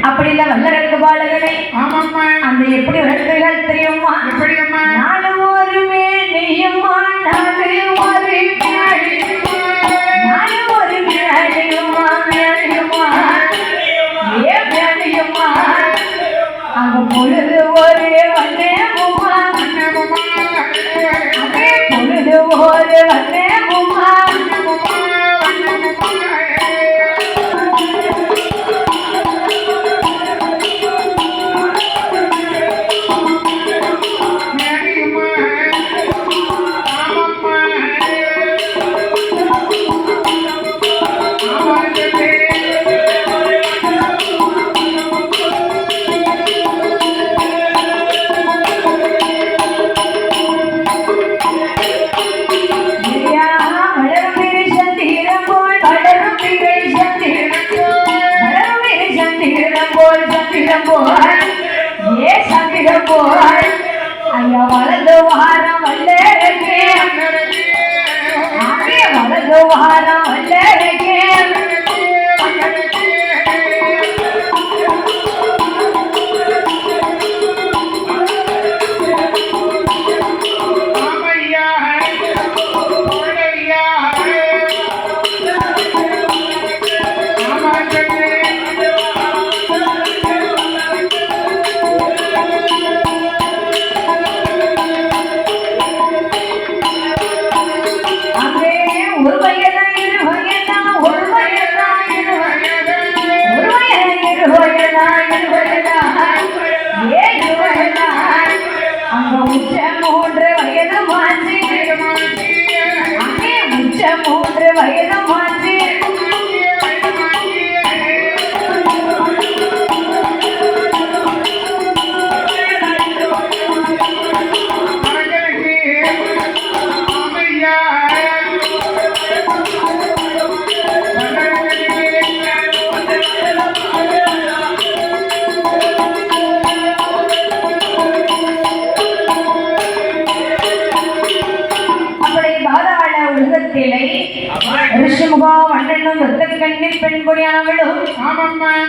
அப்படில வல்லரக்கு பாலகனை அந்த எப்படி வளர்த்தீர்கள் தெரியுமா? நாலு ஒரு மேனியுமா, நாலு ஒரு மேனியுமா, மேனியுமா ஏ மேனியுமா, அங்க பொழுது ஒரு வந்தேமுமா, அங்கே பொழுது ஒரு வந்தேமுமா, ஐயா வலது வாரம் வல்லரக்கே, வலது வாரம் வல்லரக்கே,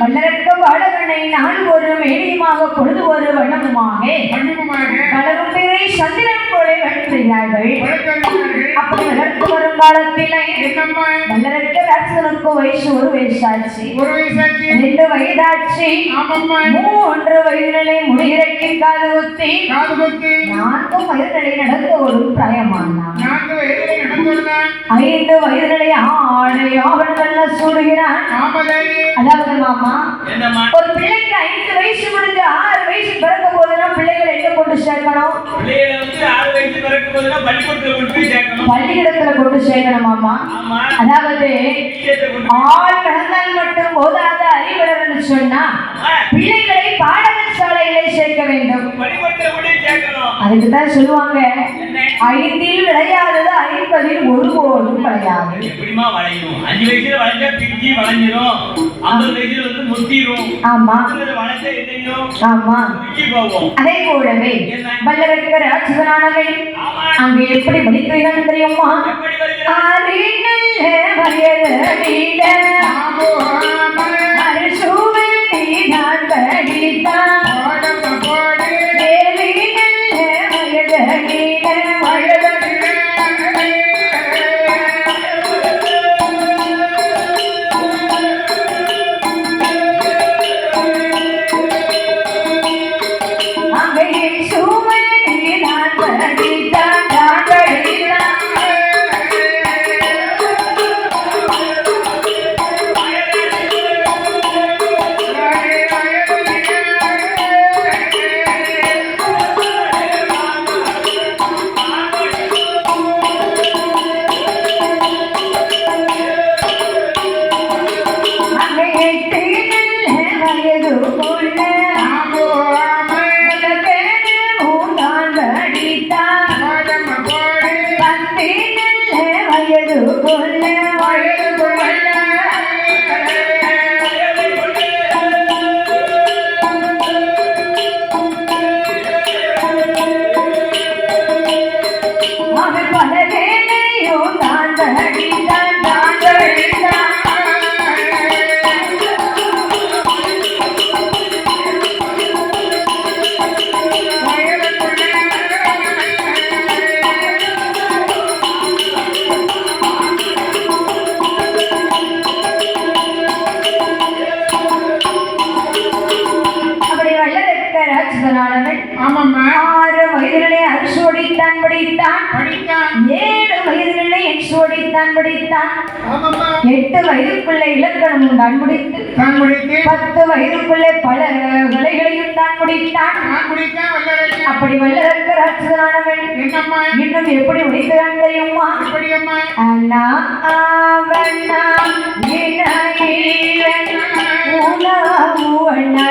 வல்லரக்க பாலகனை நாள் ஒரு மேடையுமாக பொழுது ஒரு வண்ணமுமாக வளரும் பேரை சந்திரன் போல வளர்க்கிறார்கள். அப்படி வளர்த்து வரும் காலத்திலே வல்லரக்க ராட்சனுக்கு வயசு ஒரு வயசாச்சு, 2 வயதாச்சு, 3 வயதிலே முடிகிறக்கி காது குத்தி 4 வயதிலே நடந்து ஒரு பிராயமானான். 5 வயதிலே ஆடை ஆவணங்கள் சூடுகிறான். அதாவது மாமா, ஒரு பிள்ளைக்கு 5 வயசு முடிஞ்சு 6 வயசு பிறக்கும் போதுதான் பிள்ளைகளை எங்க கொண்டு சேர்க்கணும்? பள்ளிக்கூடத்துல கொண்டு சேர்க்கணும் மாமா. அதாவது ஆள் பிறந்தால் மட்டும் போதாத அறிவுடன் சொன்னா பிள்ளைகளை பாடசாலையிலே சேர்க்க வேண்டும். அதுக்குதான் சொல்லுவாங்க, 5இல் விளையாதது 50இல் ஒருபோதும் விளையாது. 5 வயசுல வளைஞ்சா பிஞ்சி வளைஞ்சிரும், 50 வயசுல வந்து முத்திரும். ஆமா வளைஞ்சா என்னையும் ஆமா. அதே போலவே வல்லரக்க ராட்சசனானவன் அங்கே எப்படி படிக்கிறான் தெரியுமா? ராட்சதனானவன் 6 வயதிலே அரிசோடித்தான் படித்தான். 7 வயதிலே எக்ஸோடித்தான் படித்தான். 8 வயதுக்குள்ள இலக்கணமும் தான் முடித்து 10 வயதுக்குள்ளே பல கலைகளையும் தான் முடித்தான். அப்படி வல்லரக்க ராட்சதனானவன் இன்னும் எப்படி முடிக்கிறான் தெரியுமா? அண்ணா அவண்ணா இணையன் உணவு அண்ணா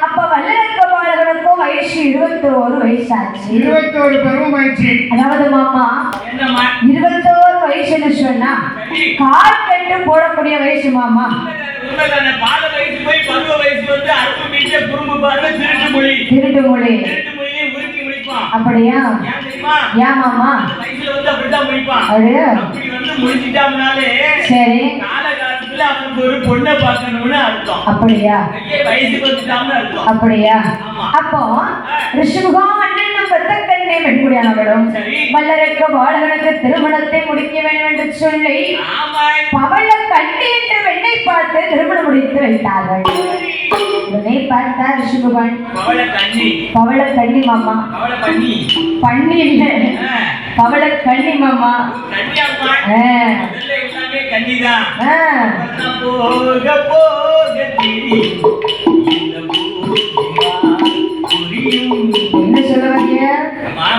அப்ப வல்லரக்க பாலகனுக்கும் வயசு 21 வயசாச்சு. 21 பருவமாயிடுச்சு. அதாவது மாமா 21 வயசுன்னு சொன்னா கால் கட்டு போடக்கூடிய வயசு மாமா. பால வயசு போய் பருவ வயசு வந்து அறுப்பு மீட்ட குறும்பு பார்வை திருட்டு மொழி உருக்கி முடிப்பான். அப்படியா? ஏன் மாமா வயசுல வந்து அப்படிதான் முடிப்பான். அப்படி வந்து முடிச்சிட்டாங்கனாலே சரி காலகாலத்துல அவனுக்கு ஒரு பொண்ணை பார்க்கணும்னு அர்த்தம். அப்படியா? வயசுக்கு வந்துட்டான்னு அர்த்தம். அப்படியா? அப்போ ரிஷிமுகம் பெத்தக்கண்ணே பெண்குடியானவளும் வல்லரக்க பாலகனுக்கு திருமணத்தை முடிக்க வேண்டும் என்று சொல்லி பவள கண்ணி என்று வெண்ணை பார்த்து திருமணம் முடித்து வைத்தார்கள். உடனே பார்த்தா ரிஷிமுகன் பவள கண்ணி மாமா. பண்ணி இல்ல பவள கண்ணி மாமா. என்ன சொல்லுவாங்க?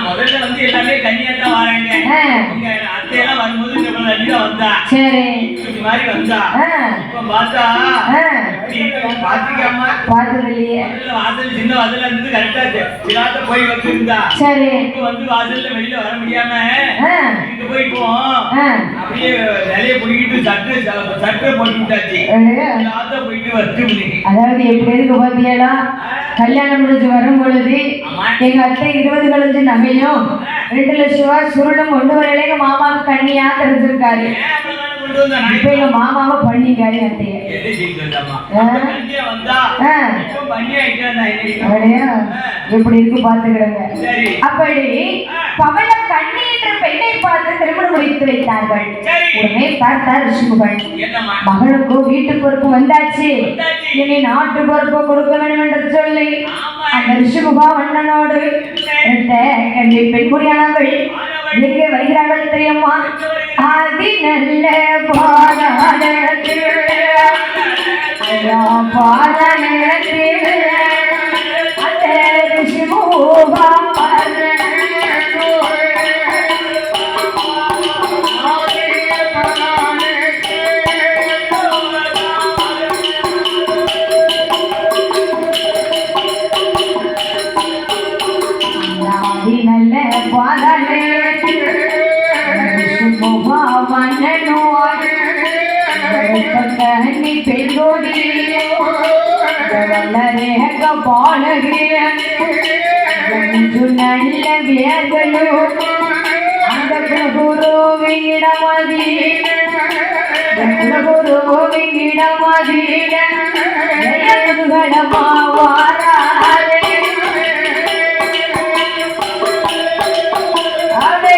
முதல்ல வந்து எல்லாமே கன்னியாத்தான் வராங்க. அத்தையெல்லாம் வரும்போது வந்தா சரி மாதிரி வந்தா இப்ப பார்த்தா பாத்துக்காம பாத்துக்கலையே. வாசல் சின்ன வாசல்ல இருந்து கரெக்டா சிலாத்த போய் வந்திருந்தா. சரி இப்ப வந்து வாசல்ல வெளியில வர முடியாம இங்க போயிப்போம் அப்படியே வேலையை பிடிக்கிட்டு சட்டை போட்டு விட்டாச்சு. சிலாத்த போயிட்டு வந்து அதாவது எப்படி இருக்கு பாத்தியாடா? கல்யாணம் முடிஞ்சு வரும் பொழுது எங்க அத்தை 20 கழிஞ்சு நகையும் 2 லட்சம் ரூபாய் சுருளும் கொண்டு வரல எங்க மாமாவுக்கு கண்ணியா தெரிஞ்சிருக்காரு. இப்ப எங்க மாமாவை பண்ணிக்காரு அத்தைய. எப்படி இருக்கு பாத்துக்கிடுங்க. அப்படி பவள கண்ணி என்ற பெண்ணை பார்த்து திருமணம் முடித்து வைத்தார்கள். உடனே பார்த்தார் ரிஷிமுகன் மகனுக்கு வீட்டு பொறுப்பு வந்தாச்சு, இனி நாட்டு பொறுப்பு கொடுக்க வேண்டும் என்று சொல்லி அந்த ரிஷிமுகா வண்ணனோடு கண்ணி பெண்குடியானவள் எங்கே வருகிறார்கள் தெரியுமா? ஆதி நல்ல பாடத்தில் அந்த ரிஷிமுகா பாலகே நல்ல வேர்களும் அந்த குருவின் இடமதில் குருவின் இடமதில் வாராதே அதே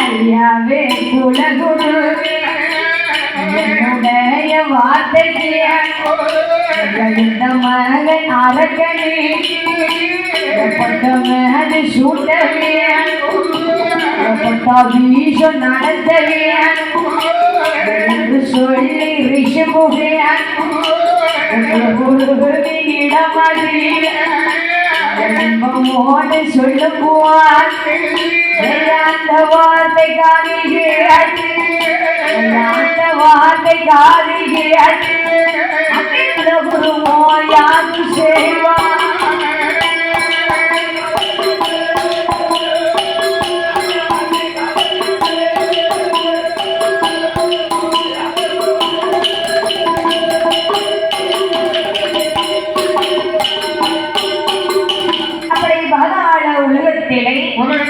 ஐயாவே குலகுரு என்னுடைய வார்த்தைக்கு இந்த மகன் அரக்கணி பட்டமேது சூட்டவே பட்டா வீச நடத்தவே என்று சொல்லி ரிஷபுவே குருவின் இடமதில் என்பமோடு சொல்லுவார் அந்த வார்த்தை காதுகிறார் அந்த வார்த்தை காதுகிறார் அந்த குருமோ யாரு செய்வார் அப்படி பாதாள உலகத்திலே